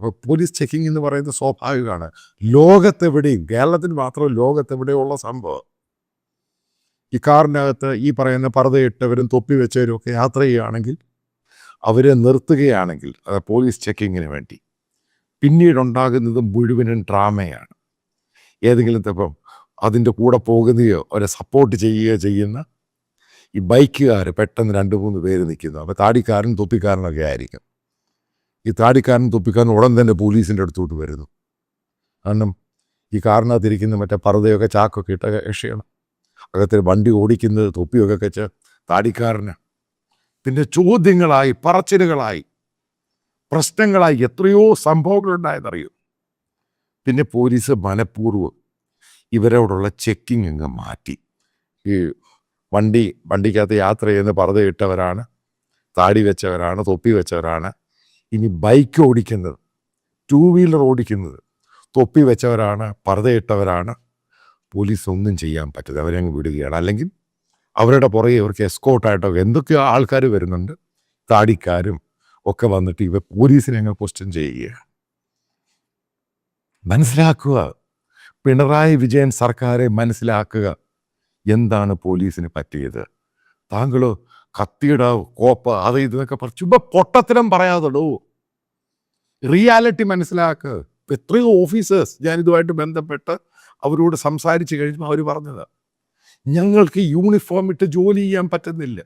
അപ്പോൾ police checking എന്ന് പറയുന്നത് സ്വാഭാവികമാണ്. ലോകത്തെവിടെയും, കേരളത്തിൽ മാത്രം ലോകത്തെവിടെയുള്ള സംഭവം. ഈ കാറിനകത്ത് ഈ പറയുന്ന പർദ്ദയിട്ടവരും തൊപ്പി വെച്ചവരും ഒക്കെ യാത്ര ചെയ്യുകയാണെങ്കിൽ, അവരെ നിർത്തുകയാണെങ്കിൽ പോലീസ് ചെക്കിങ്ങിന് വേണ്ടി, പിന്നീടുണ്ടാകുന്നത് മുഴുവനും ഡ്രാമയാണ്. ഏതെങ്കിലും ഇപ്പം അതിൻ്റെ കൂടെ പോകുകയോ അവരെ സപ്പോർട്ട് ചെയ്യുകയോ ചെയ്യുന്ന ഈ ബൈക്കുകാർ പെട്ടെന്ന് 2-3 പേര് നിൽക്കുന്നു. അപ്പോൾ താടിക്കാരൻ തൊപ്പിക്കാരനൊക്കെ ആയിരിക്കും. ഈ താടിക്കാരൻ തൊപ്പിക്കാരൻ ഉടൻ തന്നെ പോലീസിൻ്റെ അടുത്തോട്ട് വരുന്നു. കാരണം ഈ കാറിനകത്തിരിക്കുന്ന മറ്റേ പർദ്ദയൊക്കെ ചാക്കൊക്കെ ഇട്ട രക്ഷയാണ്. അകത്തിൽ വണ്ടി ഓടിക്കുന്നത് തൊപ്പിയൊക്കെ വെച്ച് താടിക്കാരന്. പിന്നെ ചോദ്യങ്ങളായി, പറച്ചിലുകളായി, പ്രശ്നങ്ങളായി എത്രയോ സംഭവങ്ങളുണ്ടായെന്നറിയും. പിന്നെ പോലീസ് മനഃപൂർവ്വം ഇവരോടുള്ള ചെക്കിങ് അങ്ങ് മാറ്റി. ഈ വണ്ടിക്കകത്ത് യാത്ര ചെയ്യുന്ന പർദ്ദയിട്ടവരാണ്, താടി വെച്ചവരാണ്, തൊപ്പി വെച്ചവരാണ്. ഇനി ബൈക്ക് ഓടിക്കുന്നത്, 2 വീലർ ഓടിക്കുന്നത് തൊപ്പി വെച്ചവരാണ്, പർദ്ദയിട്ടവരാണ്. പോലീസ് ഒന്നും ചെയ്യാൻ പറ്റില്ല, അവരെ അങ്ങ് വിടുകയാണ്. അല്ലെങ്കിൽ അവരുടെ പുറകെ ഇവർക്ക് എസ്കോർട്ടായിട്ടോ എന്തൊക്കെയോ ആൾക്കാർ വരുന്നുണ്ട്, താടിക്കാരും ഒക്കെ വന്നിട്ട് ഇവ പോലീസിനെ അങ്ങ് ക്വസ്റ്റ്യൻ ചെയ്യുക. മനസ്സിലാക്കുക, പിണറായി വിജയൻ സർക്കാരെ മനസ്സിലാക്കുക, എന്താണ് പോലീസിന് പറ്റിയത്. താങ്കൾ കത്തിയുടെ കോപ്പ് അത് ഇതൊക്കെ ചുമ്മാ പൊട്ടത്തരം പറയാതെടോ. റിയാലിറ്റി മനസ്സിലാക്കുക. എത്രയോ ഓഫീസേഴ്സ് ഞാനിതുമായിട്ട് ബന്ധപ്പെട്ട് അവരോട് സംസാരിച്ച് കഴിഞ്ഞപ്പോൾ അവർ പറഞ്ഞത്, ഞങ്ങൾക്ക് യൂണിഫോം ഇട്ട് ജോലി ചെയ്യാൻ പറ്റുന്നില്ല.